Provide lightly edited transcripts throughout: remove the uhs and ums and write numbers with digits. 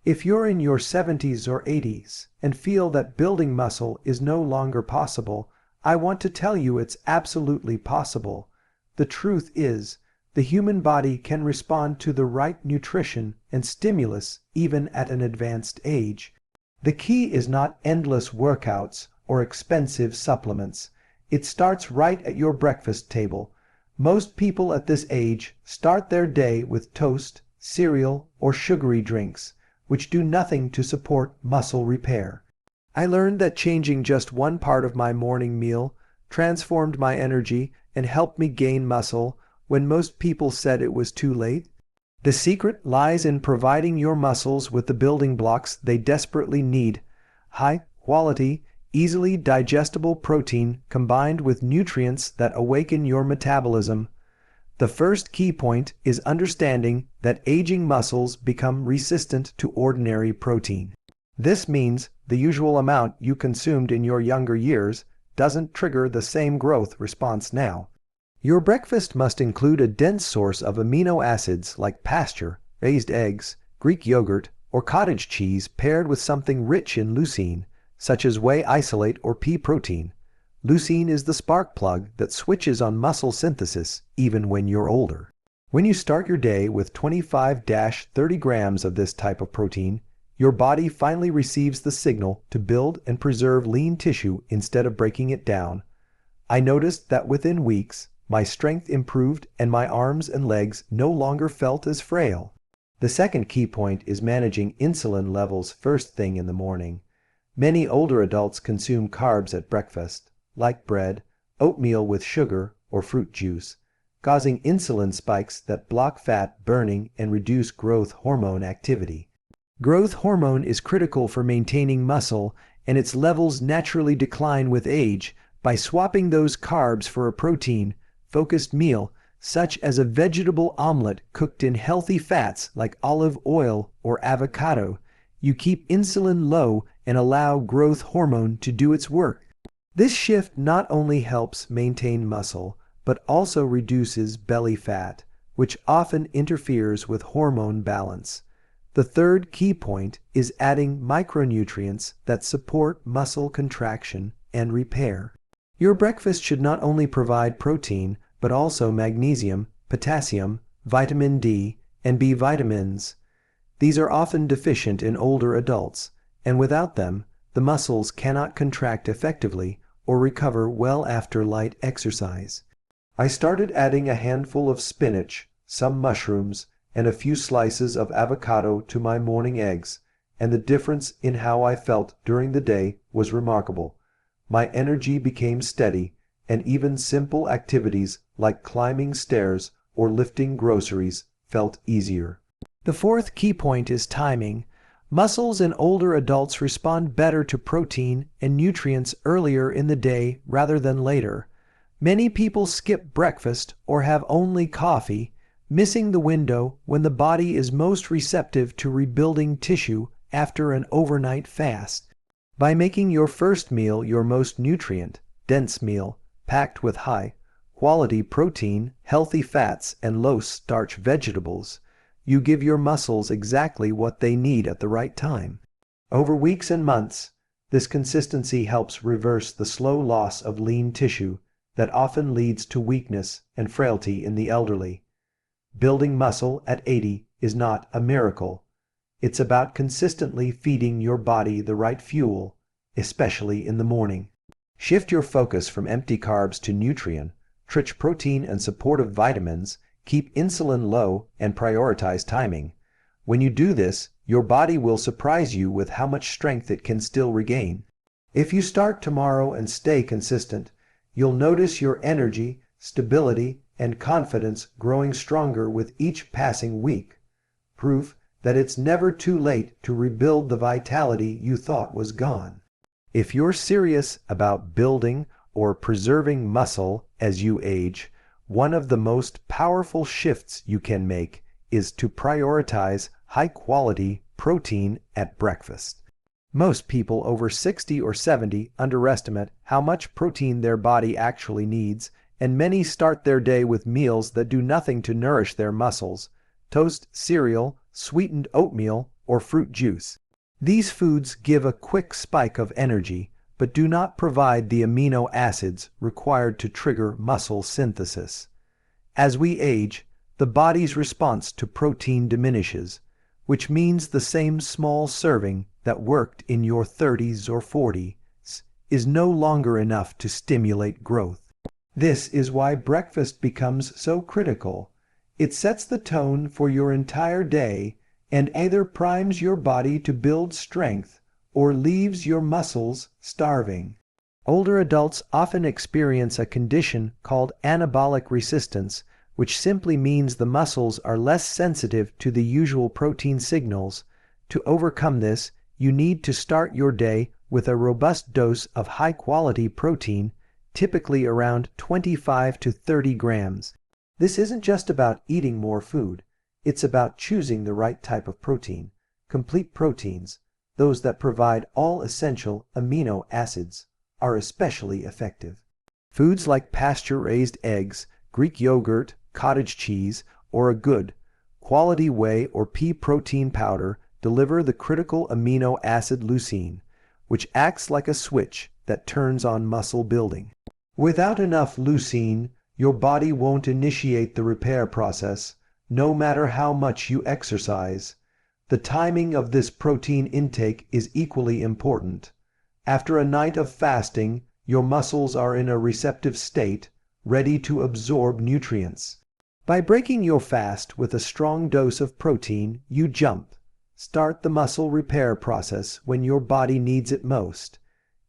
If you're in your 70s or 80s and feel that building muscle is no longer possible, I want to tell you it's absolutely possible. The truth is, the human body can respond to the right nutrition and stimulus even at an advanced age. The key is not endless workouts or expensive supplements. It starts right at your breakfast table. Most people at this age start their day with toast, cereal, or sugary drinks, which do nothing to support muscle repair. I learned that changing just one part of my morning meal transformed my energy and helped me gain muscle when most people said it was too late. The secret lies in providing your muscles with the building blocks they desperately need: high quality, easily digestible protein combined with nutrients that awaken your metabolism. The first key point is understanding that aging muscles become resistant to ordinary protein. This means the usual amount you consumed in your younger years doesn't trigger the same growth response now. Your breakfast must include a dense source of amino acids like pasture, raised eggs, Greek yogurt, or cottage cheese paired with something rich in leucine, such as whey isolate or pea protein. Leucine is the spark plug that switches on muscle synthesis even when you're older. When you start your day with 25-30 grams of this type of protein, your body finally receives the signal to build and preserve lean tissue instead of breaking it down. I noticed that within weeks, my strength improved and my arms and legs no longer felt as frail. The second key point is managing insulin levels first thing in the morning. Many older adults consume carbs at breakfast, like bread, oatmeal with sugar, or fruit juice, causing insulin spikes that block fat burning and reduce growth hormone activity. Growth hormone is critical for maintaining muscle, and its levels naturally decline with age. By swapping those carbs for a protein-focused meal, such as a vegetable omelet cooked in healthy fats like olive oil or avocado, you keep insulin low and allow growth hormone to do its work. This shift not only helps maintain muscle, but also reduces belly fat, which often interferes with hormone balance. The third key point is adding micronutrients that support muscle contraction and repair. Your breakfast should not only provide protein, but also magnesium, potassium, vitamin D, and B vitamins. These are often deficient in older adults, and without them, the muscles cannot contract effectively or recover well after light exercise. I started adding a handful of spinach, some mushrooms, and a few slices of avocado to my morning eggs, and the difference in how I felt during the day was remarkable. My energy became steady, and even simple activities like climbing stairs or lifting groceries felt easier. The fourth key point is timing. Muscles in older adults respond better to protein and nutrients earlier in the day rather than later. Many people skip breakfast or have only coffee, missing the window when the body is most receptive to rebuilding tissue after an overnight fast. By making your first meal your most nutrient-dense meal, packed with high-quality protein, healthy fats, and low-starch vegetables, you give your muscles exactly what they need at the right time. Over weeks and months, this consistency helps reverse the slow loss of lean tissue that often leads to weakness and frailty in the elderly. Building muscle at 80 is not a miracle. It's about consistently feeding your body the right fuel, especially in the morning. Shift your focus from empty carbs to nutrient-rich protein and supportive vitamins. Keep insulin low and prioritize timing. When you do this, your body will surprise you with how much strength it can still regain. If you start tomorrow and stay consistent, you'll notice your energy, stability, and confidence growing stronger with each passing week. Proof that it's never too late to rebuild the vitality you thought was gone. If you're serious about building or preserving muscle as you age, one of the most powerful shifts you can make is to prioritize high-quality protein at breakfast. Most people over 60 or 70 underestimate how much protein their body actually needs, and many start their day with meals that do nothing to nourish their muscles: toast, cereal, sweetened oatmeal, or fruit juice. These foods give a quick spike of energy, but do not provide the amino acids required to trigger muscle synthesis. As we age, the body's response to protein diminishes, which means the same small serving that worked in your 30s or 40s is no longer enough to stimulate growth. This is why breakfast becomes so critical. It sets the tone for your entire day and either primes your body to build strength or leaves your muscles starving. Older adults often experience a condition called anabolic resistance, which simply means the muscles are less sensitive to the usual protein signals. To overcome this, you need to start your day with a robust dose of high-quality protein, typically around 25 to 30 grams. This isn't just about eating more food. It's about choosing the right type of protein. Complete proteins, those that provide all essential amino acids, are especially effective. Foods like pasture-raised eggs, Greek yogurt, cottage cheese, or a good, quality whey or pea protein powder deliver the critical amino acid leucine, which acts like a switch that turns on muscle building. Without enough leucine, your body won't initiate the repair process, no matter how much you exercise. The timing of this protein intake is equally important. After a night of fasting, your muscles are in a receptive state, ready to absorb nutrients. By breaking your fast with a strong dose of protein, you start the muscle repair process when your body needs it most.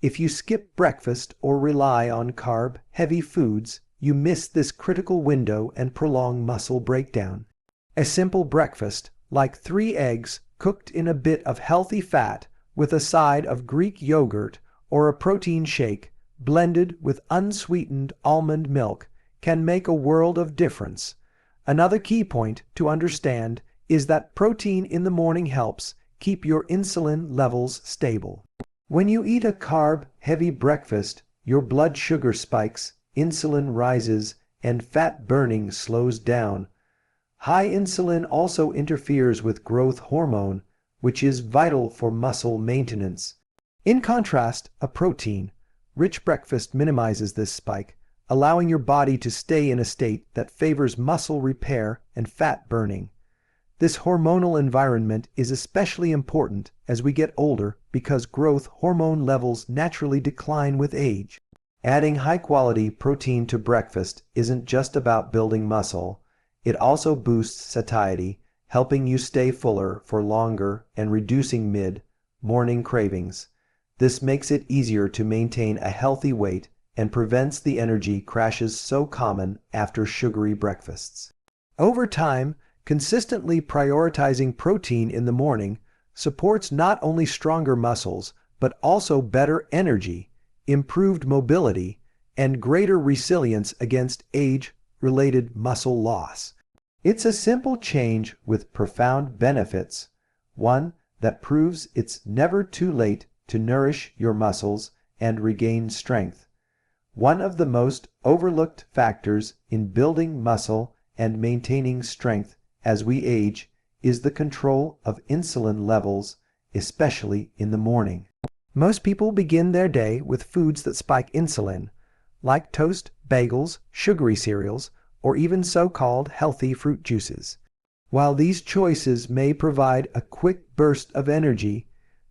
If you skip breakfast or rely on carb-heavy foods, you miss this critical window and prolong muscle breakdown. A simple breakfast, like 3 eggs cooked in a bit of healthy fat with a side of Greek yogurt or a protein shake blended with unsweetened almond milk, can make a world of difference. Another key point to understand is that protein in the morning helps keep your insulin levels stable. When you eat a carb-heavy breakfast, your blood sugar spikes, insulin rises, and fat burning slows down. High insulin also interferes with growth hormone, which is vital for muscle maintenance. In contrast, a protein-rich breakfast minimizes this spike, allowing your body to stay in a state that favors muscle repair and fat burning. This hormonal environment is especially important as we get older because growth hormone levels naturally decline with age. Adding high-quality protein to breakfast isn't just about building muscle. It also boosts satiety, helping you stay fuller for longer and reducing mid-morning cravings. This makes it easier to maintain a healthy weight and prevents the energy crashes so common after sugary breakfasts. Over time, consistently prioritizing protein in the morning supports not only stronger muscles, but also better energy, improved mobility, and greater resilience against age-related muscle loss. It's a simple change with profound benefits, one that proves it's never too late to nourish your muscles and regain strength. One of the most overlooked factors in building muscle and maintaining strength as we age is the control of insulin levels, especially in the morning. Most people begin their day with foods that spike insulin, like toast, bagels, sugary cereals, or even so-called healthy fruit juices. While these choices may provide a quick burst of energy,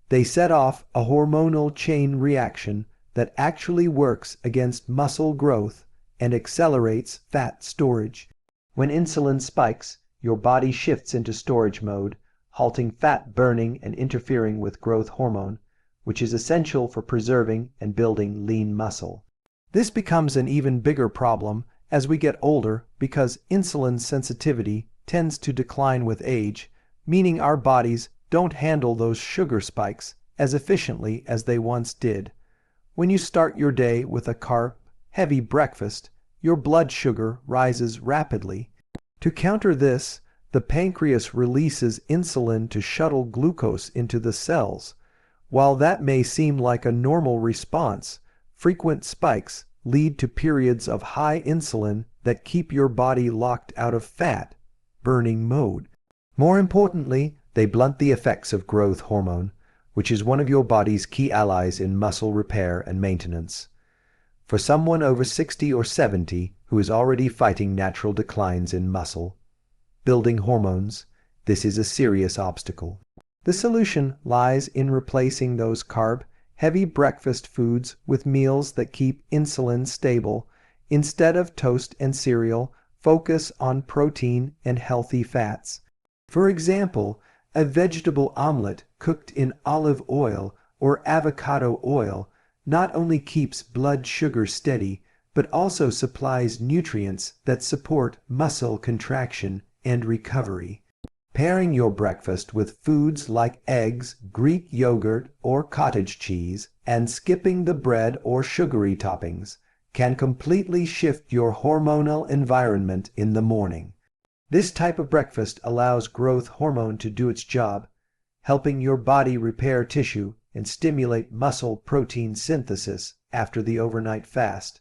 they set off a hormonal chain reaction that actually works against muscle growth and accelerates fat storage. When insulin spikes, your body shifts into storage mode, halting fat burning and interfering with growth hormone, which is essential for preserving and building lean muscle. This becomes an even bigger problem as we get older because insulin sensitivity tends to decline with age, meaning our bodies don't handle those sugar spikes as efficiently as they once did. When you start your day with a carb-heavy breakfast, your blood sugar rises rapidly. To counter this, the pancreas releases insulin to shuttle glucose into the cells. While that may seem like a normal response, frequent spikes lead to periods of high insulin that keep your body locked out of fat burning mode. More importantly, They blunt the effects of growth hormone, which is one of your body's key allies in muscle repair and maintenance. For someone over 60 or 70 who is already fighting natural declines in muscle building hormones, this is a serious obstacle. The solution lies in replacing those carb-heavy breakfast foods with meals that keep insulin stable. Instead of toast and cereal, focus on protein and healthy fats. For example, a vegetable omelet cooked in olive oil or avocado oil not only keeps blood sugar steady, but also supplies nutrients that support muscle contraction and recovery. Pairing your breakfast with foods like eggs, Greek yogurt, or cottage cheese, and skipping the bread or sugary toppings can completely shift your hormonal environment in the morning. This type of breakfast allows growth hormone to do its job, helping your body repair tissue and stimulate muscle protein synthesis after the overnight fast.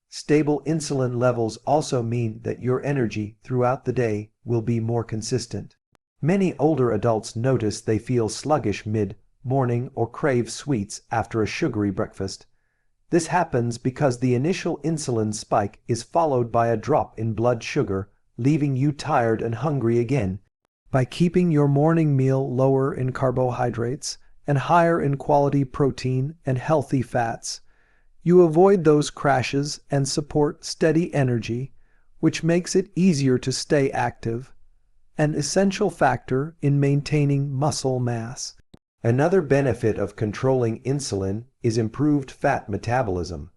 Stable insulin levels also mean that your energy throughout the day will be more consistent. Many older adults notice they feel sluggish mid-morning or crave sweets after a sugary breakfast. This happens because the initial insulin spike is followed by a drop in blood sugar, leaving you tired and hungry again. By keeping your morning meal lower in carbohydrates and higher in quality protein and healthy fats, you avoid those crashes and support steady energy, which makes it easier to stay active, an essential factor in maintaining muscle mass. Another benefit of controlling insulin is improved fat metabolism.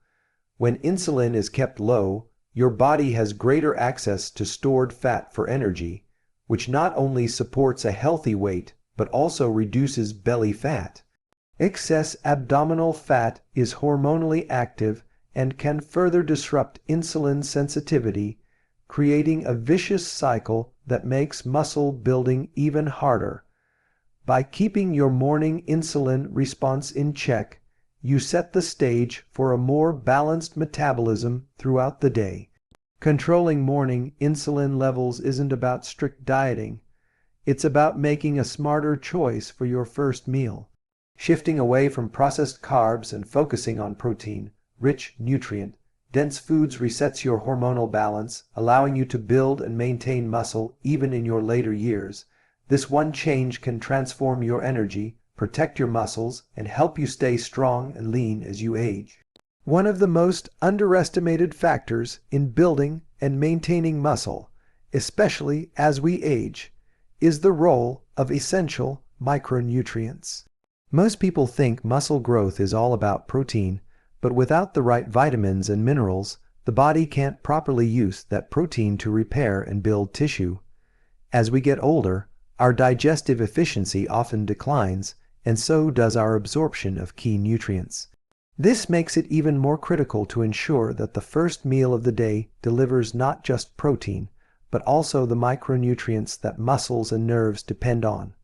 When insulin is kept low, your body has greater access to stored fat for energy, which not only supports a healthy weight, but also reduces belly fat. Excess abdominal fat is hormonally active and can further disrupt insulin sensitivity, creating a vicious cycle that makes muscle building even harder. By keeping your morning insulin response in check, you set the stage for a more balanced metabolism throughout the day. Controlling morning insulin levels isn't about strict dieting. It's about making a smarter choice for your first meal. Shifting away from processed carbs and focusing on protein-rich, nutrient-dense foods resets your hormonal balance, allowing you to build and maintain muscle even in your later years. This one change can transform your energy, protect your muscles, and help you stay strong and lean as you age. One of the most underestimated factors in building and maintaining muscle, especially as we age, is the role of essential micronutrients. Most people think muscle growth is all about protein, but without the right vitamins and minerals, the body can't properly use that protein to repair and build tissue. As we get older, our digestive efficiency often declines, and so does our absorption of key nutrients. This makes it even more critical to ensure that the first meal of the day delivers not just protein, but also the micronutrients that muscles and nerves depend on.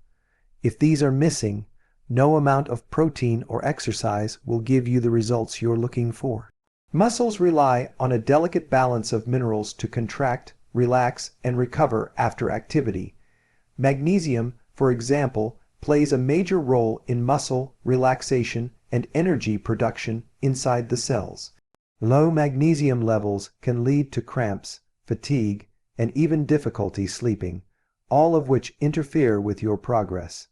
If these are missing, no amount of protein or exercise will give you the results you're looking for. Muscles rely on a delicate balance of minerals to contract, relax, and recover after activity. Magnesium, for example, plays a major role in muscle relaxation and energy production inside the cells. Low magnesium levels can lead to cramps, fatigue, and even difficulty sleeping, all of which interfere with your progress.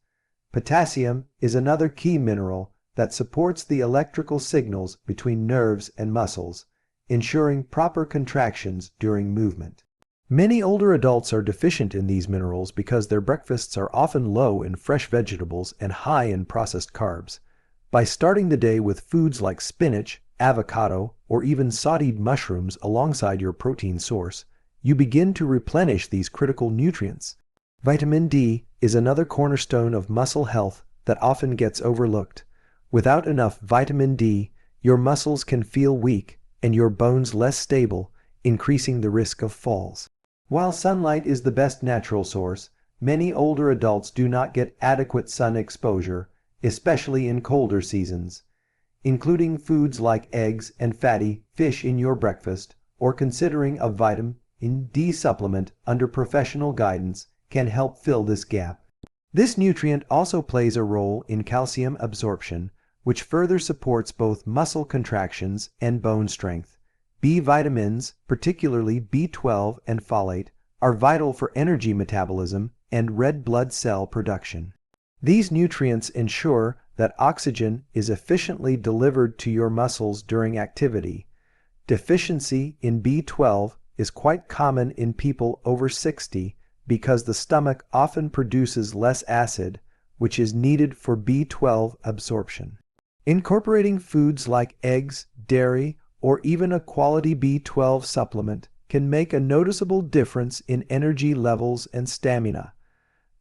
Potassium is another key mineral that supports the electrical signals between nerves and muscles, ensuring proper contractions during movement. Many older adults are deficient in these minerals because their breakfasts are often low in fresh vegetables and high in processed carbs. By starting the day with foods like spinach, avocado, or even sauteed mushrooms alongside your protein source, you begin to replenish these critical nutrients. Vitamin D is another cornerstone of muscle health that often gets overlooked. Without enough vitamin D, your muscles can feel weak and your bones less stable, increasing the risk of falls. While sunlight is the best natural source, many older adults do not get adequate sun exposure, especially in colder seasons. Including foods like eggs and fatty fish in your breakfast, or considering a vitamin D supplement under professional guidance, can help fill this gap. This nutrient also plays a role in calcium absorption, which further supports both muscle contractions and bone strength. B vitamins, particularly B12 and folate, are vital for energy metabolism and red blood cell production. These nutrients ensure that oxygen is efficiently delivered to your muscles during activity. Deficiency in B12 is quite common in people over 60 because the stomach often produces less acid, which is needed for B12 absorption. Incorporating foods like eggs, dairy, or even a quality B12 supplement can make a noticeable difference in energy levels and stamina.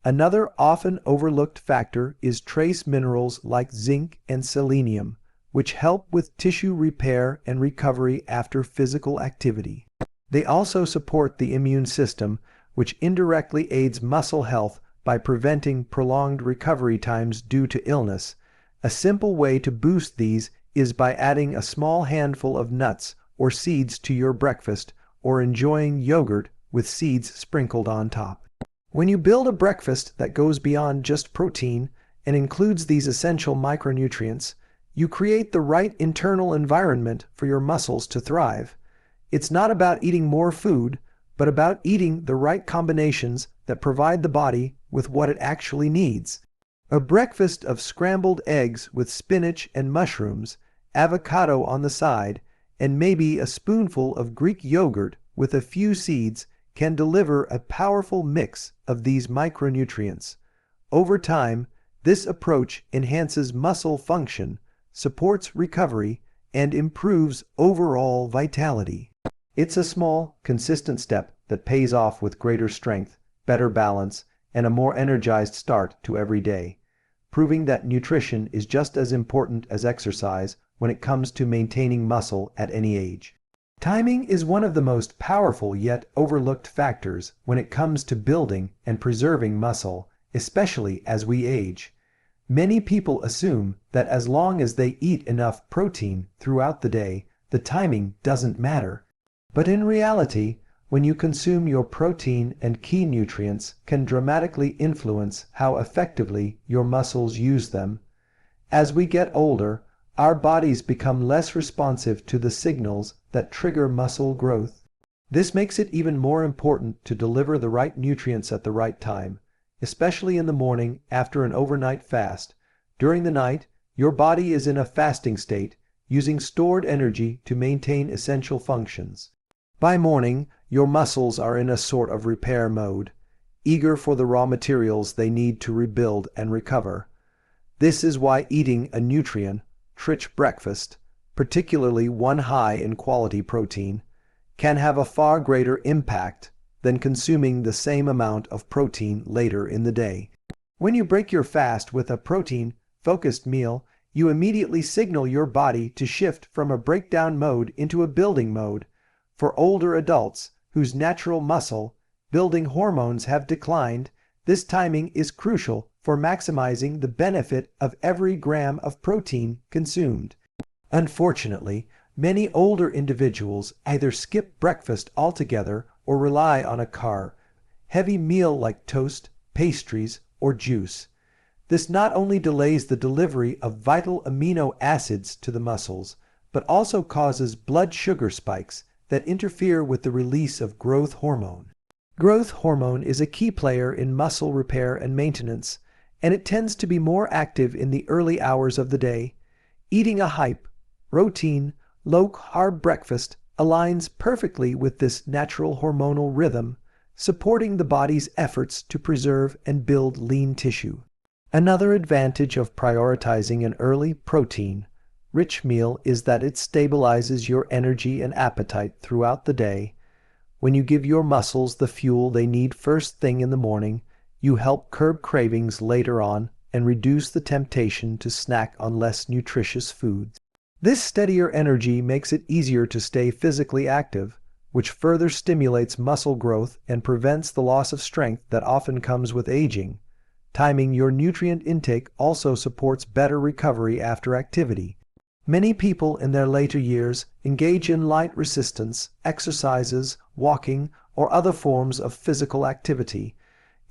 Another often overlooked factor is trace minerals like zinc and selenium, which help with tissue repair and recovery after physical activity. They also support the immune system, which indirectly aids muscle health by preventing prolonged recovery times due to illness. A simple way to boost these is by adding a small handful of nuts or seeds to your breakfast or enjoying yogurt with seeds sprinkled on top. When you build a breakfast that goes beyond just protein and includes these essential micronutrients, you create the right internal environment for your muscles to thrive. It's not about eating more food, but about eating the right combinations that provide the body with what it actually needs. A breakfast of scrambled eggs with spinach and mushrooms, avocado on the side, and maybe a spoonful of Greek yogurt with a few seeds can deliver a powerful mix of these micronutrients. Over time, this approach enhances muscle function, supports recovery, and improves overall vitality. It's a small, consistent step that pays off with greater strength, better balance, and a more energized start to every day, proving that nutrition is just as important as exercise when it comes to maintaining muscle at any age. Timing is one of the most powerful yet overlooked factors when it comes to building and preserving muscle, especially as we age. Many people assume that as long as they eat enough protein throughout the day, the timing doesn't matter. But in reality, when you consume your protein and key nutrients can dramatically influence how effectively your muscles use them. As we get older, our bodies become less responsive to the signals that trigger muscle growth. This makes it even more important to deliver the right nutrients at the right time, especially in the morning after an overnight fast. During the night, your body is in a fasting state, using stored energy to maintain essential functions. By morning, your muscles are in a sort of repair mode, eager for the raw materials they need to rebuild and recover. This is why eating a nutrient-rich breakfast, particularly one high in quality protein, can have a far greater impact than consuming the same amount of protein later in the day. When you break your fast with a protein-focused meal, you immediately signal your body to shift from a breakdown mode into a building mode. For older adults whose natural muscle building hormones have declined, this timing is crucial for maximizing the benefit of every gram of protein consumed. Unfortunately, many older individuals either skip breakfast altogether or rely on a carb-heavy meal like toast, pastries, or juice. This not only delays the delivery of vital amino acids to the muscles, but also causes blood sugar spikes that interfere with the release of growth hormone. Growth hormone is a key player in muscle repair and maintenance, and it tends to be more active in the early hours of the day. Eating a protein, low-carb breakfast aligns perfectly with this natural hormonal rhythm, supporting the body's efforts to preserve and build lean tissue. Another advantage of prioritizing an early protein-rich meal is that it stabilizes your energy and appetite throughout the day. When you give your muscles the fuel they need first thing in the morning, you help curb cravings later on and reduce the temptation to snack on less nutritious foods. This steadier energy makes it easier to stay physically active, which further stimulates muscle growth and prevents the loss of strength that often comes with aging. Timing your nutrient intake also supports better recovery after activity. Many people in their later years engage in light resistance exercises, walking, or other forms of physical activity.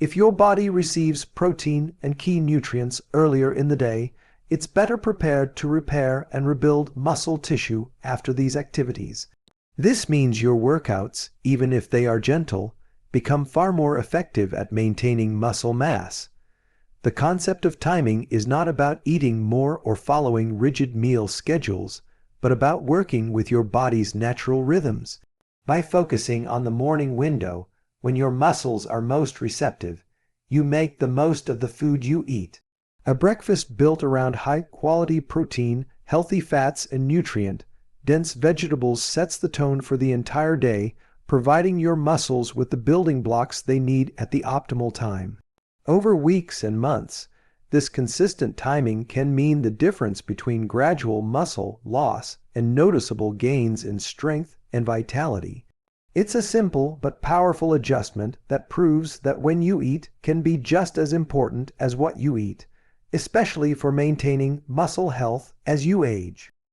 If your body receives protein and key nutrients earlier in the day, it's better prepared to repair and rebuild muscle tissue after these activities. This means your workouts, even if they are gentle, become far more effective at maintaining muscle mass. The concept of timing is not about eating more or following rigid meal schedules, but about working with your body's natural rhythms. By focusing on the morning window, when your muscles are most receptive, you make the most of the food you eat. A breakfast built around high-quality protein, healthy fats, and nutrient-dense vegetables sets the tone for the entire day, providing your muscles with the building blocks they need at the optimal time. Over weeks and months, this consistent timing can mean the difference between gradual muscle loss and noticeable gains in strength and vitality. It's a simple but powerful adjustment that proves that when you eat can be just as important as what you eat, especially for maintaining muscle health as you age.